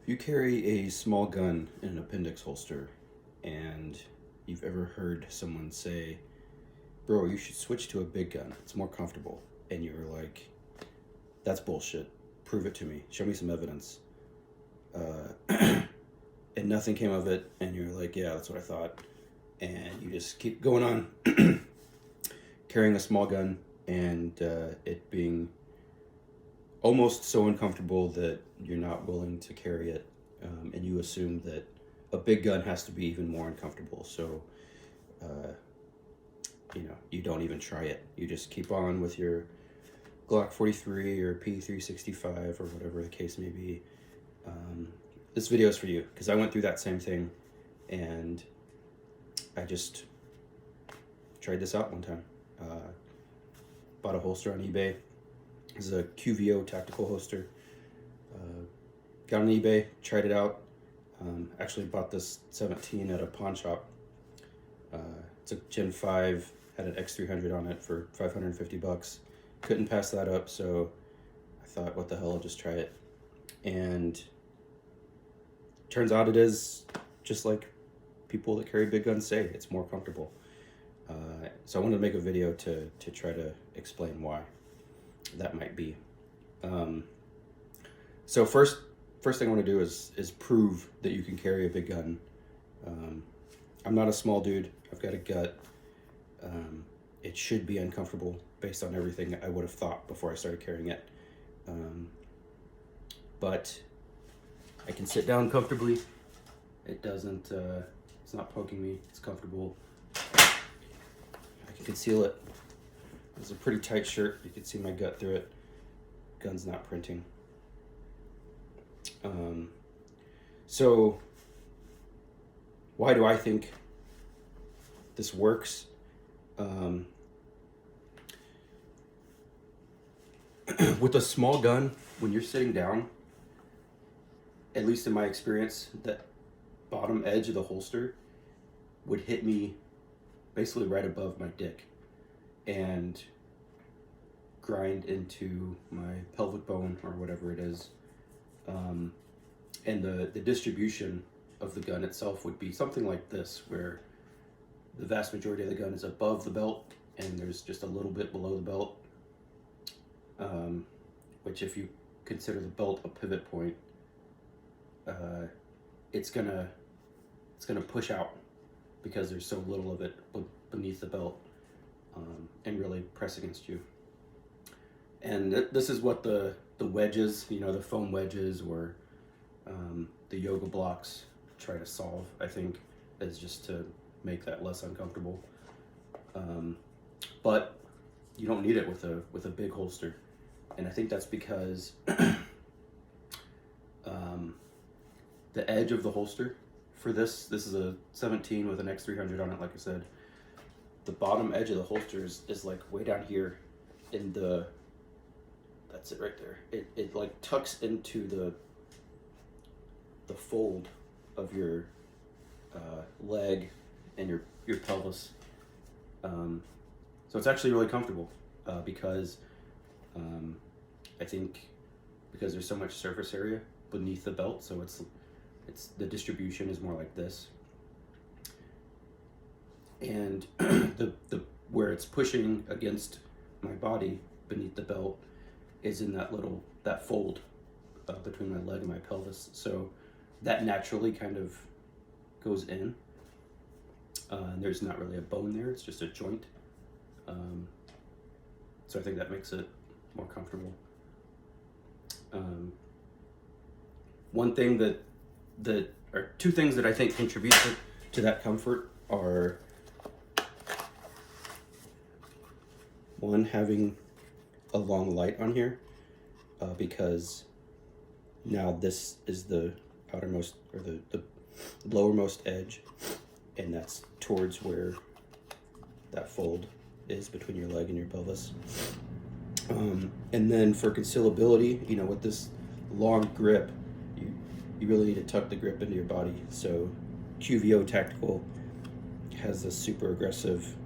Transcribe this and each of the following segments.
You carry a small gun in an appendix holster, and you've ever heard someone say, "Bro, you should switch to a big gun. It's more comfortable." And you're like, "That's bullshit. Prove it to me. Show me some evidence." And nothing came of it, and you're like, "Yeah, that's what I thought." And you just keep going on carrying a small gun, and it being almost so uncomfortable that you're not willing to carry it, and you assume that a big gun has to be even more uncomfortable, so you don't even try it. You just keep on with your Glock 43 or P365 or whatever the case may be. This video is for you because I went through that same thing, and I just tried this out one time. Bought a holster on eBay. This is a QVO Tactical holster. Got on eBay, tried it out. Actually bought this 17 at a pawn shop. It's a Gen 5, had an X300 on it for $550. Couldn't pass that up, so I thought, what the hell, I'll just try it. And turns out it is just like people that carry big guns say, it's more comfortable. So I wanted to make a video to try to explain why that might be. So first thing I want to do is prove that you can carry a big gun. I'm not a small dude. I've got a gut. It should be uncomfortable based on everything I would have thought before I started carrying it. But I can sit down comfortably. It doesn't, it's not poking me. It's comfortable. I can conceal it. It's a pretty tight shirt. You can see my gut through it. Gun's not printing. So why do I think this works? With a small gun, when you're sitting down, at least in my experience, that bottom edge of the holster would hit me basically right above my dick and grind into my pelvic bone or whatever it is. And the distribution of the gun itself would be something like this, where the vast majority of the gun is above the belt and there's just a little bit below the belt, which, if you consider the belt a pivot point, it's gonna push out because there's so little of it beneath the belt, and really press against you. And this is what the wedges, the foam wedges or the yoga blocks try to solve, I think, is just to make that less uncomfortable. But you don't need it with a big holster. And I think that's because the edge of the holster for this is a 17 with an X300 on it, like I said. The bottom edge of the holster is like way down here in that's it right there. It like tucks into the fold of your leg and your pelvis. So it's actually really comfortable because I think because there's so much surface area beneath the belt, so it's the distribution is more like this, and the where it's pushing against my body beneath the belt is in that fold between my leg and my pelvis. So that naturally kind of goes in. There's not really a bone there, it's just a joint. So I think that makes it more comfortable. One thing or two things that I think contribute to that comfort are, one, having a long light on here, because now this is the outermost or the lowermost edge, and that's towards where that fold is between your leg and your pelvis. And then for concealability, with this long grip, you really need to tuck the grip into your body. So QVO Tactical has this super aggressive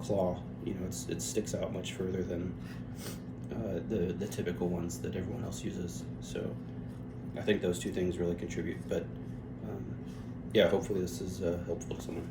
claw. It sticks out much further than the typical ones that everyone else uses. So I think those two things really contribute. But yeah, hopefully this is helpful to someone.